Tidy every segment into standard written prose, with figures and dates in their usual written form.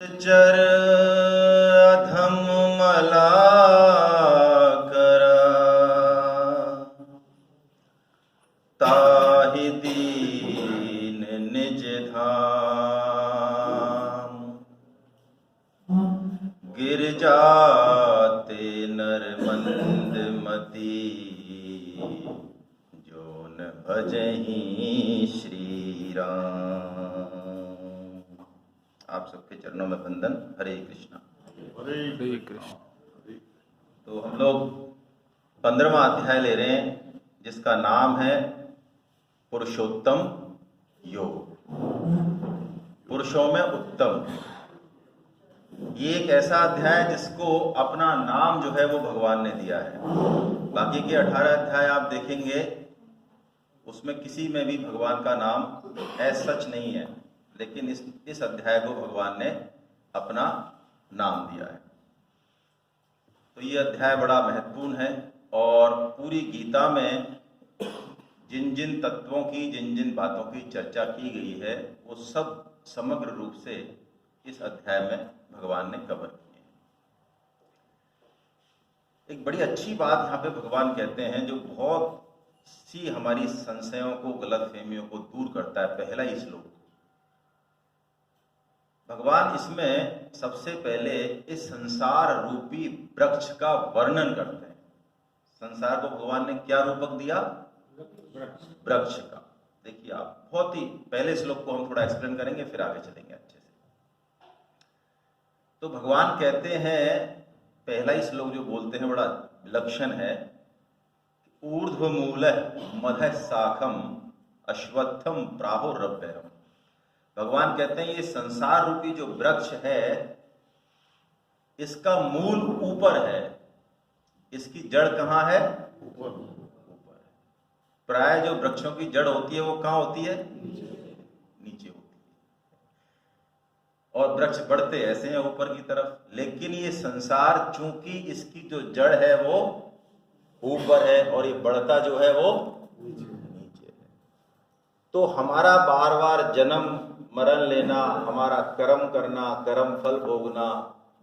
चर अधम मला करा, ताहि दीन निज धाम। गिर जाते नर मंद मती, जो न भजहि श्री राम। आप सबके चरणों में वंदन। हरे कृष्णा। हरे कृष्ण। तो हम लोग 15वां अध्याय ले रहे हैं, जिसका नाम है पुरुषोत्तम योग, पुरुषों में उत्तम। ये एक ऐसा अध्याय है जिसको अपना नाम जो है वो भगवान ने दिया है। बाकी के 18 अध्याय आप देखेंगे, उसमें किसी में भी भगवान का नाम सच नहीं है, लेकिन इस अध्याय को भगवान ने अपना नाम दिया है। तो ये अध्याय बड़ा महत्वपूर्ण है और पूरी गीता में जिन जिन तत्वों की, जिन जिन बातों की चर्चा की गई है, वो सब समग्र रूप से इस अध्याय में भगवान ने कवर की है। एक बड़ी अच्छी बात यहाँ पे भगवान कहते हैं, जो बहुत सी हमारी संशयों को, गलतफहमियों को दूर करता है। पहला ही श्लोक, भगवान इसमें सबसे पहले इस संसार रूपी वृक्ष का वर्णन करते हैं। संसार को भगवान ने क्या रूपक दिया? वृक्ष का। देखिए आप, बहुत ही पहले श्लोक को हम थोड़ा एक्सप्लेन करेंगे, फिर आगे चलेंगे अच्छे से। तो भगवान कहते हैं, पहला ही श्लोक जो बोलते हैं बड़ा लक्षण है, ऊर्ध्वमूलः मधः शाखम अश्वत्थम प्राहुरव्ययम्। भगवान कहते हैं ये संसार रूपी जो वृक्ष है, इसका मूल ऊपर है, इसकी जड़ कहाँ है? ऊपर। प्राय जो वृक्षों की जड़ होती है वो कहाँ होती है? नीचे होती है। और वृक्ष बढ़ते ऐसे हैं ऊपर की तरफ, लेकिन ये संसार चूंकि इसकी जो जड़ है वो ऊपर है और ये बढ़ता जो है वो नीचे है। तो हमारा बार बार जन्म मरण लेना, हमारा कर्म करना, कर्म फल भोगना,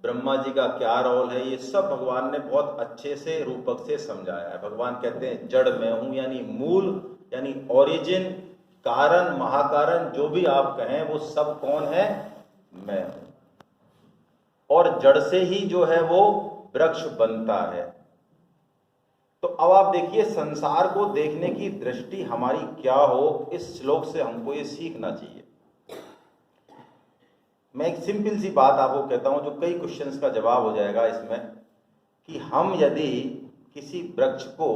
ब्रह्मा जी का क्या रोल है, ये सब भगवान ने बहुत अच्छे से रूपक से समझाया है। भगवान कहते हैं जड़ मैं हूं, यानी मूल, यानी ओरिजिन, कारण, महाकारण, जो भी आप कहें वो सब कौन है? मैं हूं। और जड़ से ही जो है वो वृक्ष बनता है। तो अब आप देखिए, संसार को देखने की दृष्टि हमारी क्या हो, इस श्लोक से हमको ये सीखना चाहिए। मैं एक सिंपल सी बात आपको कहता हूं, जो कई क्वेश्चंस का जवाब हो जाएगा इसमें, कि हम यदि किसी वृक्ष को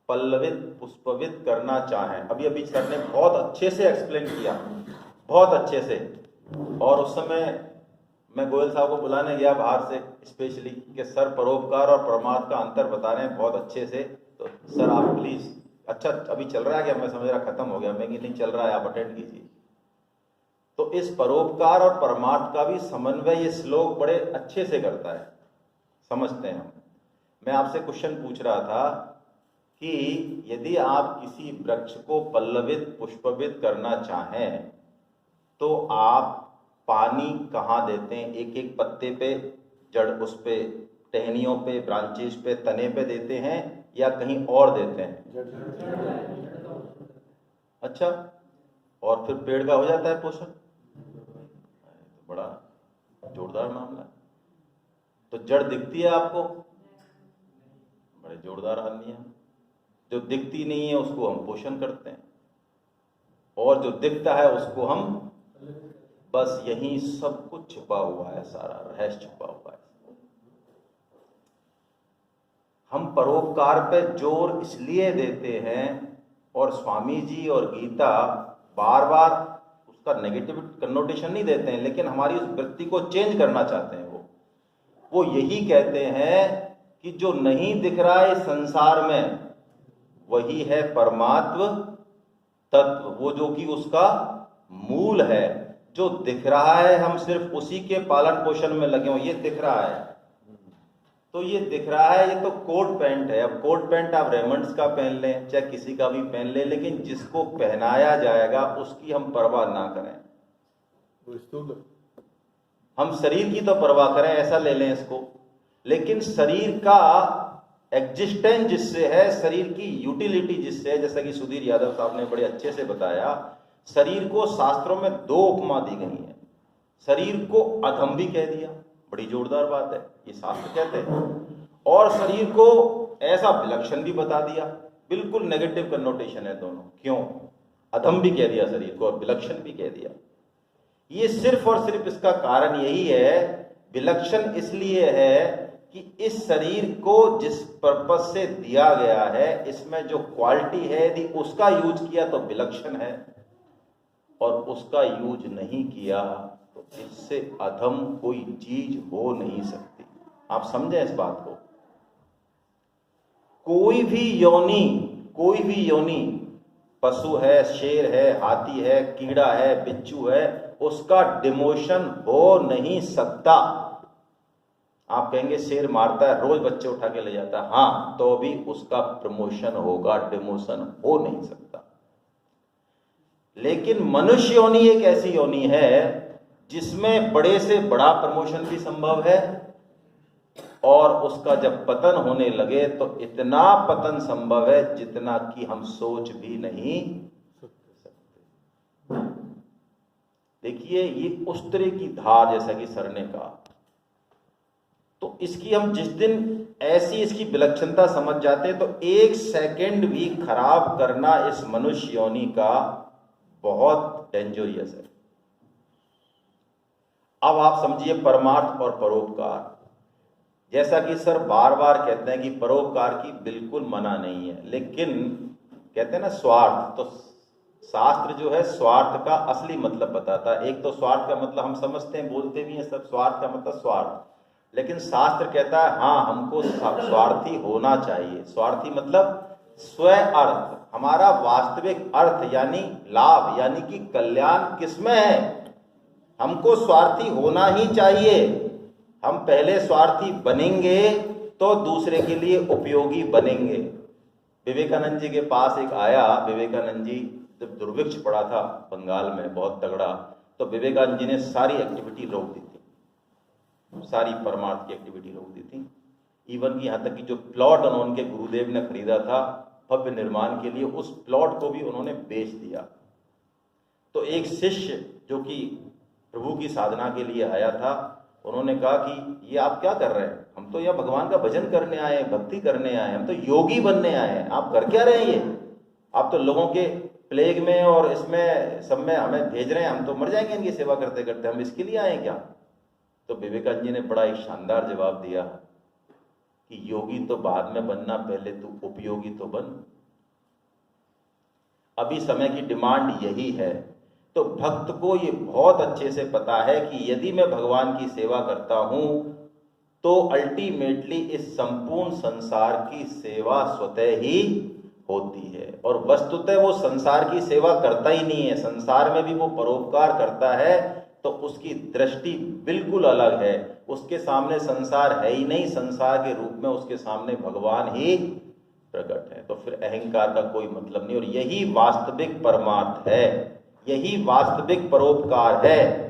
पल्लवित, पुष्पवित करना चाहें, अभी अभी सर ने बहुत अच्छे से एक्सप्लेन किया, बहुत अच्छे से। और उस समय मैं गोयल साहब को बुलाने गया बाहर से स्पेशली, कि सर परोपकार और परमार्थ का अंतर बता रहे हैं बहुत अच्छे से, तो सर आप प्लीज, अच्छा अभी चल रहा है क्या? मैं समझ रहा खत्म हो गया, मैं कि नहीं चल रहा है, आप अटेंड कीजिए। तो इस परोपकार और परमार्थ का भी समन्वय ये श्लोक बड़े अच्छे से करता है, समझते हैं हम। मैं आपसे क्वेश्चन पूछ रहा था कि यदि आप किसी वृक्ष को पल्लवित, पुष्पवित करना चाहें, तो आप पानी कहाँ देते हैं? एक एक पत्ते पे, जड़, उस पे, टहनियों पे, ब्रांचेस पे, तने पे देते हैं, या कहीं और देते हैं? अच्छा, और फिर पेड़ का हो जाता है पोषण। बड़ा जोरदार मामला है। तो जड़ दिखती है आपको? बड़े जोरदार आदमी है। जो दिखती नहीं है उसको हम पोषण करते हैं, और जो दिखता है उसको हम, बस यही सब कुछ छुपा हुआ है, सारा रहस्य छुपा हुआ है। हम परोपकार पे जोर इसलिए देते हैं, और स्वामी जी और गीता बार बार उसका नेगेटिव कन्नोटेशन नहीं देते हैं, लेकिन हमारी उस वृत्ति को चेंज करना चाहते हैं। वो यही कहते हैं कि जो नहीं दिख रहा है संसार में, वही है परमात्म तत्व, वो जो कि उसका मूल है। जो दिख रहा है हम सिर्फ उसी के पालन पोषण में लगे हो, ये दिख रहा है। तो ये दिख रहा है, ये तो कोट पैंट है। अब कोट पैंट आप रेमंड्स का पहन लें, चाहे किसी का भी पहन लें, लेकिन जिसको पहनाया जाएगा उसकी हम परवाह ना करें। हम शरीर की तो परवाह करें, ऐसा ले लें इसको, लेकिन शरीर का एग्जिस्टेंस जिससे है, शरीर की यूटिलिटी जिससे है, जैसा कि सुधीर यादव साहब ने बड़े अच्छे से बताया, शरीर को शास्त्रों में 2 उपमा दी गई हैं। शरीर को अधम भी कह दिया, बड़ी जोरदार बात है, ये शास्त्र कहते हैं, और शरीर को ऐसा विलक्षण भी बता दिया, बिल्कुल नेगेटिव कन्नोटेशन है दोनों। क्यों? अधम भी कह दिया शरीर को और विलक्षण भी कह दिया। ये सिर्फ और सिर्फ इसका कारण यही है, विलक्षण इसलिए है कि इस शरीर को जिस पर्पस से दिया गया है, इसमें जो क्वालिटी है, यदि उसका यूज किया तो विलक्षण है, और उसका यूज नहीं किया तो इससे अधम कोई चीज हो नहीं सकती। आप समझें इस बात को। कोई भी योनि, पशु है, शेर है, हाथी है, कीड़ा है, बिच्छू है, उसका डिमोशन हो नहीं सकता। आप कहेंगे शेर मारता है, रोज बच्चे उठा के ले जाता है, हाँ, तो भी उसका प्रमोशन होगा, डिमोशन हो नहीं सकता। लेकिन मनुष्य योनि एक ऐसी योनि है जिसमें बड़े से बड़ा प्रमोशन भी संभव है, और उसका जब पतन होने लगे तो इतना पतन संभव है जितना कि हम सोच भी नहीं सकते। देखिए, ये उस तरह की धार, जैसा कि सर ने कहा, तो इसकी हम जिस दिन ऐसी इसकी विलक्षणता समझ जाते हैं तो 1 सेकंड भी खराब करना इस मनुष्य योनि का बहुत डेंजरियस है। अब आप समझिए परमार्थ और परोपकार। जैसा कि सर बार बार कहते हैं कि परोपकार की बिल्कुल मना नहीं है, लेकिन कहते हैं ना स्वार्थ, तो शास्त्र जो है स्वार्थ का असली मतलब बताता है। एक तो स्वार्थ का मतलब हम समझते हैं, बोलते भी हैं सब, स्वार्थ का मतलब स्वार्थ, लेकिन शास्त्र कहता है हाँ, हमको स्वार्थी होना चाहिए। स्वार्थी मतलब स्व अर्थ, हमारा वास्तविक अर्थ यानी लाभ, यानी कि कल्याण किसमें है, हमको स्वार्थी होना ही चाहिए। हम पहले स्वार्थी बनेंगे तो दूसरे के लिए उपयोगी बनेंगे। विवेकानंद जी के पास एक आया, विवेकानंद जी जब दुर्भिक्ष पड़ा था बंगाल में बहुत तगड़ा, तो विवेकानंद जी ने सारी एक्टिविटी रोक दी थी, सारी परमार्थ की एक्टिविटी रोक दी थी। इवन की यहाँ तक कि जो प्लॉट उनके गुरुदेव ने खरीदा था भव्य निर्माण के लिए, उस प्लॉट को भी उन्होंने बेच दिया। तो एक शिष्य जो कि प्रभु की साधना के लिए आया था, उन्होंने कहा कि ये आप क्या कर रहे हैं, हम तो यहाँ भगवान का भजन करने आए हैं, भक्ति करने आए हैं, हम तो योगी बनने आए हैं, आप कर क्या रहे हैं ये, आप तो लोगों के प्लेग में और इसमें सब में हमें भेज रहे हैं, हम तो मर जाएंगे इनकी सेवा करते करते, हम इसके लिए आए हैं क्या। तो विवेकानंद जी ने बड़ा एक शानदार जवाब दिया कि योगी तो बाद में बनना, पहले तू उपयोगी तो बन। अभी समय की डिमांड यही है। तो भक्त को ये बहुत अच्छे से पता है कि यदि मैं भगवान की सेवा करता हूं तो अल्टीमेटली इस संपूर्ण संसार की सेवा स्वतः ही होती है, और वस्तुतः वो संसार की सेवा करता ही नहीं है, संसार में भी वो परोपकार करता है, तो उसकी दृष्टि बिल्कुल अलग है। उसके सामने संसार है ही नहीं, संसार के रूप में उसके सामने भगवान ही प्रकट है। तो फिर अहंकार का कोई मतलब नहीं, और यही वास्तविक परमार्थ है, यही वास्तविक परोपकार है।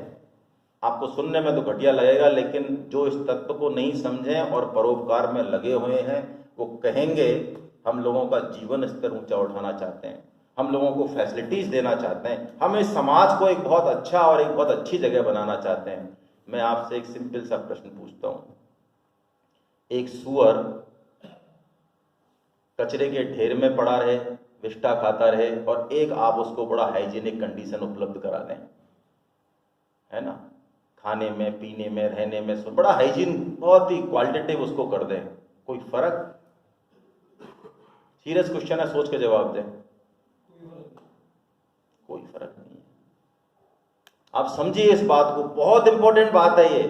आपको सुनने में तो घटिया लगेगा, लेकिन जो इस तत्व को नहीं समझे और परोपकार में लगे हुए हैं वो कहेंगे हम लोगों का जीवन स्तर ऊंचा उठाना चाहते हैं, हम लोगों को फैसिलिटीज देना चाहते हैं, हम इस समाज को एक बहुत अच्छा और एक बहुत अच्छी जगह बनाना चाहते हैं। मैं आपसे एक सिंपल सा प्रश्न पूछता हूं, एक सुअर कचरे के ढेर में पड़ा रहे, विष्ठा खाता रहे, और एक आप उसको बड़ा हाइजीनिक कंडीशन उपलब्ध करा दें, है ना, खाने में, पीने में, रहने में, बड़ा हाइजीन, बहुत ही क्वालिटेटिव उसको कर दें, कोई फर्क? सीरियस क्वेश्चन है, सोच के जवाब दें। कोई फर्क नहीं है। आप समझिए इस बात को, बहुत इंपॉर्टेंट बात है ये।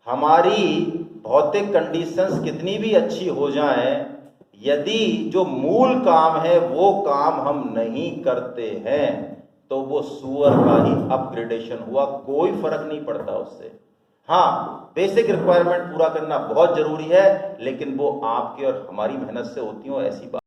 हमारी भौतिक कंडीशंस कितनी भी अच्छी हो जाएं, यदि जो मूल काम है वो काम हम नहीं करते हैं तो वो सुअर का ही अपग्रेडेशन हुआ, कोई फर्क नहीं पड़ता उससे। हाँ, बेसिक रिक्वायरमेंट पूरा करना बहुत जरूरी है, लेकिन वो आपके और हमारी मेहनत से होती हो, ऐसी बात